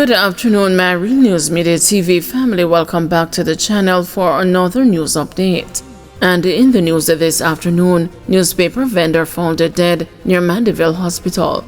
Good afternoon, my Real News Media TV family. Welcome back to the channel for another news update. And in the news this afternoon, newspaper vendor found dead near Mandeville Hospital.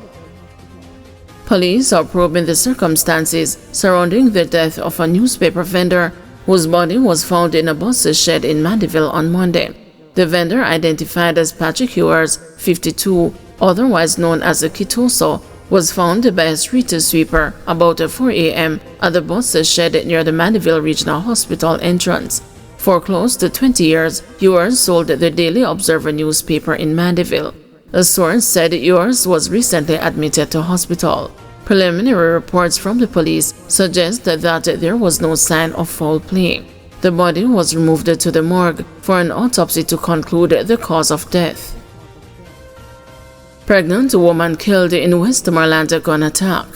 Police are probing the circumstances surrounding the death of a newspaper vendor whose body was found in a bus shed in Mandeville on Monday. The vendor, identified as Patrick Ewers, 52, otherwise known as a Kitoso, was found by a street sweeper about 4 a.m. at the bus shed near the Mandeville Regional Hospital entrance. For close to 20 years, Ewers sold the Daily Observer newspaper in Mandeville. A source said Ewers was recently admitted to hospital. Preliminary reports from the police suggest that there was no sign of foul play. The body was removed to the morgue for an autopsy to conclude the cause of death. Pregnant woman killed in Westmoreland gun attack.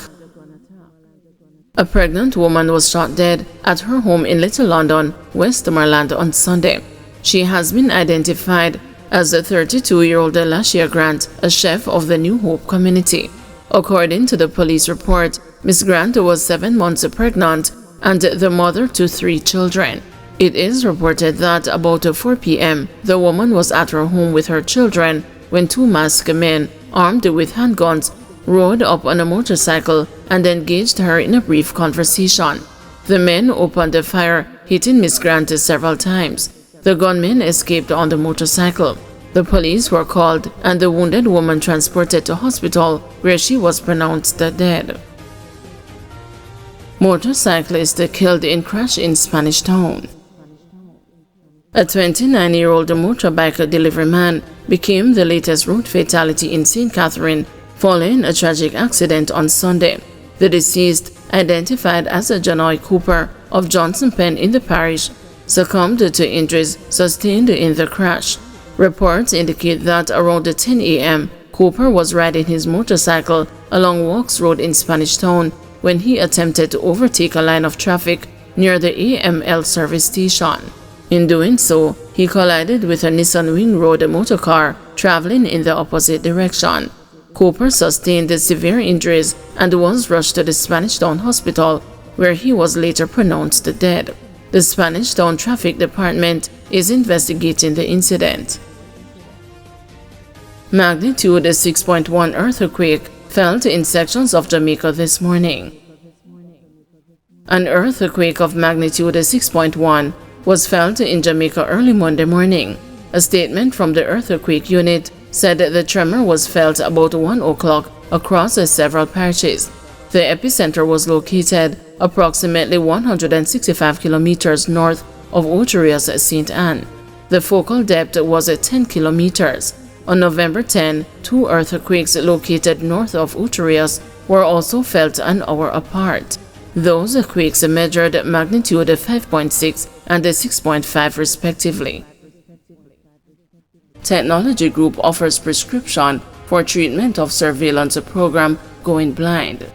A pregnant woman was shot dead at her home in Little London, Westmoreland on Sunday. She has been identified as a 32-year-old Lashia Grant, a chef of the New Hope community. According to the police report, Ms. Grant was 7 months pregnant and the mother to 3 children. It is reported that about 4 p.m., the woman was at her home with her children when 2 masked men, armed with handguns, rode up on a motorcycle and engaged her in a brief conversation. The men opened fire, hitting Ms. Grant several times. The gunmen escaped on the motorcycle. The police were called and the wounded woman transported to hospital, where she was pronounced dead. Motorcyclist killed in crash in Spanish Town. A 29-year-old motorbike delivery man became the latest road fatality in St. Catherine following a tragic accident on Sunday. The deceased, identified as a Janoy Cooper of Johnson Pen in the parish, succumbed to injuries sustained in the crash. Reports indicate that around 10 a.m., Cooper was riding his motorcycle along Walks Road in Spanish Town when he attempted to overtake a line of traffic near the AML service station. In doing so, he collided with a Nissan Wing Road motorcar traveling in the opposite direction. Cooper sustained severe injuries and was rushed to the Spanish Town Hospital, where he was later pronounced dead. The Spanish Town Traffic Department is investigating the incident. Magnitude 6.1 earthquake felt in sections of Jamaica this morning. An earthquake of magnitude 6.1 was felt in Jamaica early Monday morning. A statement from the earthquake unit said the tremor was felt about 1 o'clock across several parishes. The epicenter was located approximately 165 kilometers north of Ocho St. Anne. The focal depth was 10 kilometers. On November 10, 2 earthquakes located north of Ocho were also felt an hour apart. Those quakes measured magnitude 5.6 and 6.5 respectively. Technology Group offers prescription for treatment of surveillance program going blind.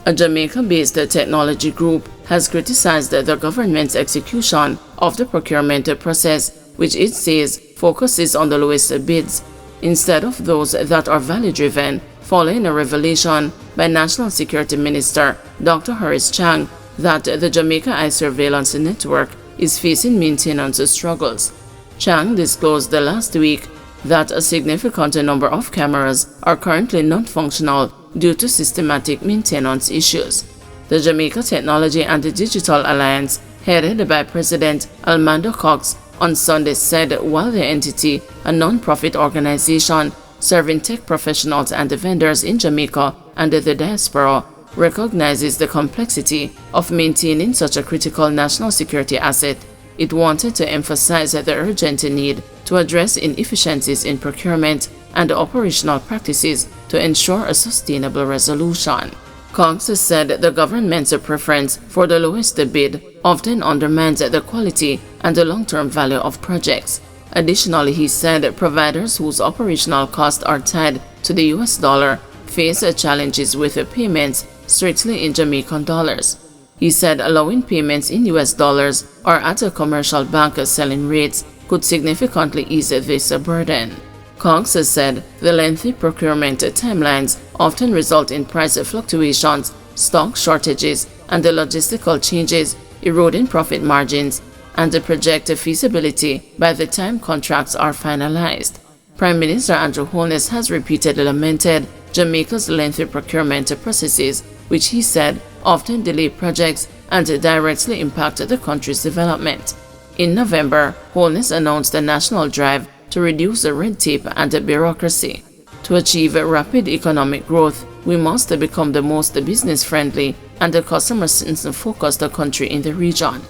A Jamaica-based technology group has criticized the government's execution of the procurement process, which it says focuses on the lowest bids instead of those that are value-driven, following a revelation by National Security Minister Dr. Horace Chang that the Jamaica Eye Surveillance Network is facing maintenance struggles. Chang disclosed last week that a significant number of cameras are currently non-functional due to systematic maintenance issues. The Jamaica Technology and Digital Alliance, headed by President Armando Cox, on Sunday said while the entity, a non-profit organization serving tech professionals and vendors in Jamaica and the diaspora, recognizes the complexity of maintaining such a critical national security asset, it wanted to emphasize the urgent need to address inefficiencies in procurement and operational practices to ensure a sustainable resolution. Cox said the government's preference for the lowest bid often undermines the quality and the long-term value of projects. Additionally, he said providers whose operational costs are tied to the US dollar face challenges with payments strictly in Jamaican dollars. He said allowing payments in US dollars or at a commercial bank selling rates could significantly ease this burden. Cox said the lengthy procurement timelines often result in price fluctuations stock shortages, and the logistical changes eroding profit margins and the projected feasibility by the time contracts are finalized. Prime Minister Andrew Holness has repeatedly lamented Jamaica's lengthy procurement processes, which he said often delay projects and directly impact the country's development. In November, Holness announced a national drive to reduce the red tape and the bureaucracy. To achieve rapid economic growth, we must become the most business-friendly and customer-focused country in the region.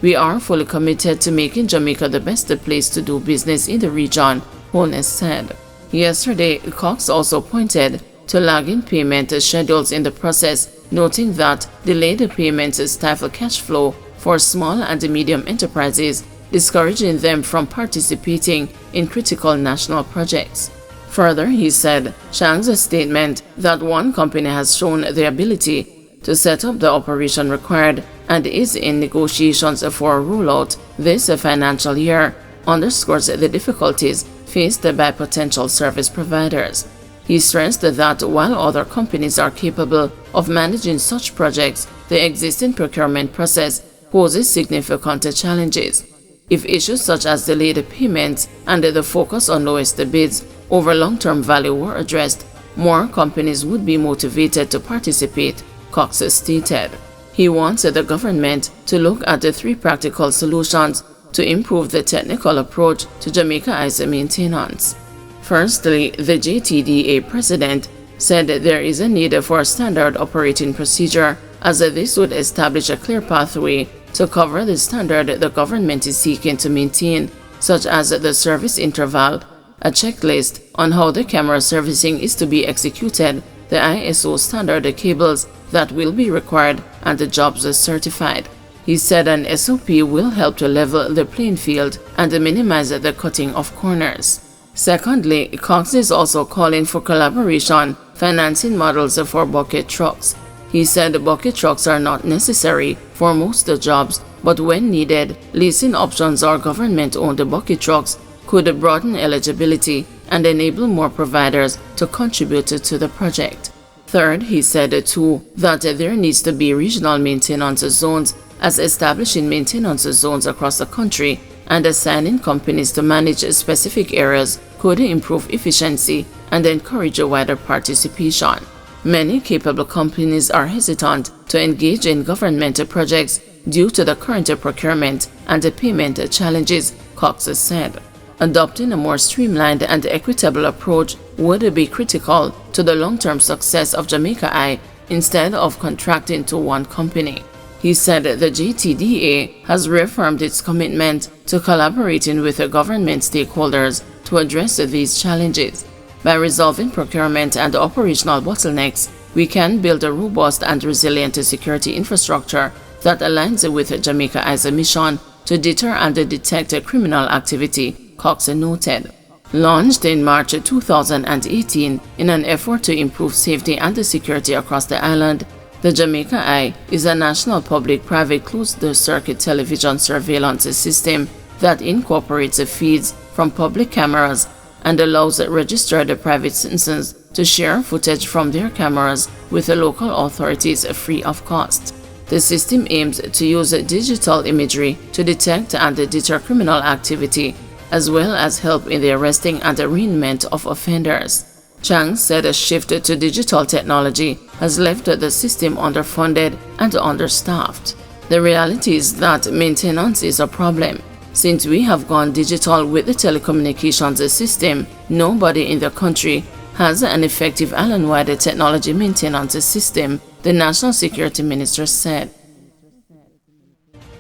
We are fully committed to making Jamaica the best place to do business in the region, Holness said. Yesterday, Cox also pointed to lagging payment schedules in the process, noting that delayed payments stifle cash flow for small and medium enterprises, discouraging them from participating in critical national projects. Further, he said, Chang's statement that one company has shown the ability to set up the operation required and is in negotiations for a rollout this financial year underscores the difficulties faced by potential service providers. He stressed that while other companies are capable of managing such projects, the existing procurement process poses significant challenges. If issues such as delayed payments and the focus on lowest bids over long-term value were addressed, more companies would be motivated to participate, Cox stated. He wants the government to look at the 3 practical solutions to improve the technical approach to Jamaica Ice maintenance. Firstly, the JTDA president said there is a need for a standard operating procedure, as this would establish a clear pathway to cover the standard the government is seeking to maintain, such as the service interval, a checklist on how the camera servicing is to be executed, the ISO standard cables that will be required, and the jobs certified. He said an SOP will help to level the playing field and minimize the cutting of corners. Secondly, Cox is also calling for collaboration financing models for bucket trucks. He said bucket trucks are not necessary for most jobs, but when needed, leasing options or government-owned bucket trucks could broaden eligibility and enable more providers to contribute to the project. Third, he said too that there needs to be regional maintenance zones, as establishing maintenance zones across the country and assigning companies to manage specific areas could improve efficiency and encourage a wider participation. Many capable companies are hesitant to engage in government projects due to the current procurement and payment challenges, Cox said. Adopting a more streamlined and equitable approach would be critical to the long-term success of Jamaica Eye instead of contracting to one company. He said the JTDA has reaffirmed its commitment to collaborating with the government stakeholders to address these challenges. By resolving procurement and operational bottlenecks, we can build a robust and resilient security infrastructure that aligns with Jamaica Eye's mission to deter and detect criminal activity, Cox noted. Launched in March 2018 in an effort to improve safety and security across the island, the Jamaica Eye is a national public-private closed-circuit television surveillance system that incorporates feeds from public cameras and allows registered private citizens to share footage from their cameras with the local authorities free of cost. The system aims to use digital imagery to detect and deter criminal activity, as well as help in the arresting and arraignment of offenders. Chang said a shift to digital technology has left the system underfunded and understaffed. The reality is that maintenance is a problem. Since we have gone digital with the telecommunications system, nobody in the country has an effective island-wide technology maintenance system, the National Security Minister said.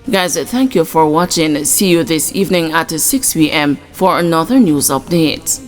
Guys, thank you for watching. See you this evening at 6 p.m. for another news update.